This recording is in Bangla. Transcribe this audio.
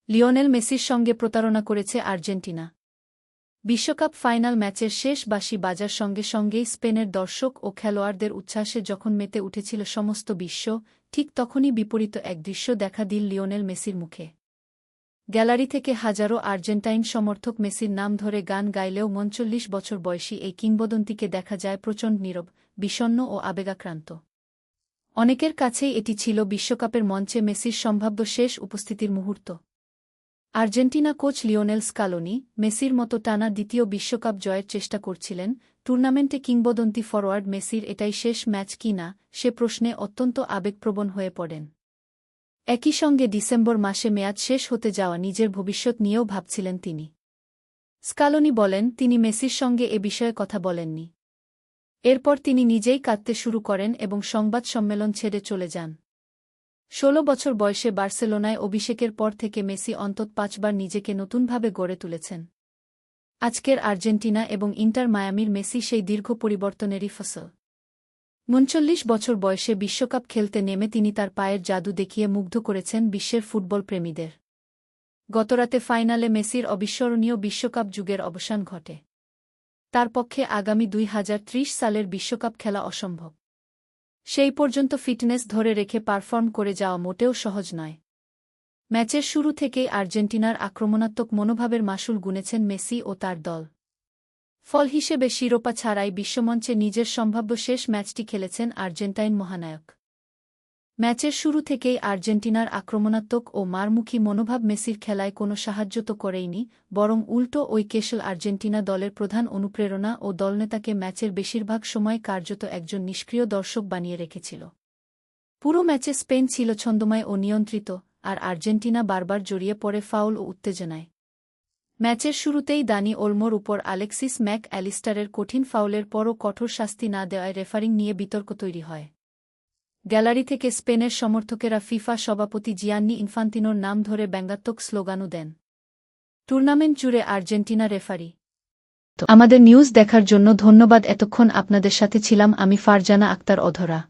লিওনেল মেসির সঙ্গে প্রতারণা করেছে আর্জেন্টিনা। বিশ্বকাপ ফাইনাল ম্যাচের শেষ বাঁশি বাজার সঙ্গে সঙ্গেই স্পেনের দর্শক ও খেলোয়াড়দের উচ্ছ্বাসে যখন মেতে উঠেছিল সমস্ত বিশ্ব, ঠিক তখনই বিপরীত এক দৃশ্য দেখা দিল লিওনেল মেসির মুখে। গ্যালারি থেকে হাজারো আর্জেন্টাইন সমর্থক মেসির নাম ধরে গান গাইলেও ৩৯ বছর বয়সী এই কিংবদন্তিকে দেখা যায় প্রচণ্ড নীরব, বিষণ্ণ ও আবেগাক্রান্ত। অনেকের কাছেই এটি ছিল বিশ্বকাপের মঞ্চে মেসির সম্ভাব্য শেষ উপস্থিতির মুহূর্ত। আর্জেন্টিনা কোচ লিওনেল স্কালোনি মেসির মতো টানা দ্বিতীয় বিশ্বকাপ জয়ের চেষ্টা করছিলেন। টুর্নামেন্টে কিংবদন্তি ফরোয়ার্ড মেসির এটাই শেষ ম্যাচ কি না সে প্রশ্নে অত্যন্ত আবেগপ্রবণ হয়ে পড়েন। একই সঙ্গে ডিসেম্বর মাসে মেয়াদ শেষ হতে যাওয়া নিজের ভবিষ্যৎ নিয়েও ভাবছিলেন তিনি। স্কালোনি বলেন তিনি মেসির সঙ্গে এ বিষয়ে কথা বলেননি। এরপর তিনি নিজেই কাঁদতে শুরু করেন এবং সংবাদ সম্মেলন ছেড়ে চলে যান। ১৬ বছর বয়সে বার্সেলোনায় অভিষেকের পর থেকে মেসি অন্তত ৫ বার নিজেকে নতুনভাবে গড়ে তুলেছেন। আজকের আর্জেন্টিনা এবং ইন্টার মায়ামির মেসি সেই দীর্ঘ পরিবর্তনেরই ফসল। ৩৯ বছর বয়সে বিশ্বকাপ খেলতে নেমে তিনি তার পায়ের জাদু দেখিয়ে মুগ্ধ করেছেন বিশ্বের ফুটবল প্রেমীদের। গতরাতে ফাইনালে মেসির অবিস্মরণীয় বিশ্বকাপ যুগের অবসান ঘটে। তার পক্ষে আগামী ২০৩০ সালের বিশ্বকাপ খেলা অসম্ভব। সেই পর্যন্ত ফিটনেস ধরে রেখে পারফর্ম করে যাওয়া মোটেও সহজ নয়। ম্যাচের শুরু থেকেই আর্জেন্টিনার আক্রমণাত্মক মনোভাবের মাশুল গুনেছেন মেসি ও তার দল। ফল হিসেবে শিরোপা ছাড়াই বিশ্বমঞ্চে নিজের সম্ভাব্য শেষ ম্যাচটি খেলেছেন আর্জেন্টাইন মহানায়ক। ম্যাচের শুরু থেকেই আর্জেন্টিনার আক্রমণাত্মক ও মারমুখী মনোভাব মেসির খেলায় কোনো সাহায্য তো করেইনি, বরং উল্টো ওই কেশল আর্জেন্টিনা দলের প্রধান অনুপ্রেরণা ও দলনেতাকে ম্যাচের বেশিরভাগ সময় কার্যত একজন নিষ্ক্রিয় দর্শক বানিয়ে রেখেছিল। পুরো ম্যাচে স্পেন ছিল ছন্দময় ও নিয়ন্ত্রিত, আর আর্জেন্টিনা বারবার জড়িয়ে পড়ে ফাউল ও উত্তেজনায়। ম্যাচের শুরুতেই দানি ওলমোর উপর আলেক্সিস ম্যাক অ্যালিস্টারের কঠিন ফাউলের পরও কঠোর শাস্তি না দেওয়ায় রেফারিং নিয়ে বিতর্ক তৈরি হয়। গ্যালারি থেকে স্পেনের সমর্থকেরা ফিফা সভাপতি জিয়ান্নি ইনফান্তিনোর নাম ধরে ব্যঙ্গাত্মক স্লোগানও দেন। টুর্নামেন্ট জুড়ে আর্জেন্টিনা রেফারি। আমাদের নিউজ দেখার জন্য ধন্যবাদ। এতক্ষণ আপনাদের সাথে ছিলাম আমি ফারজানা আক্তার অধরা।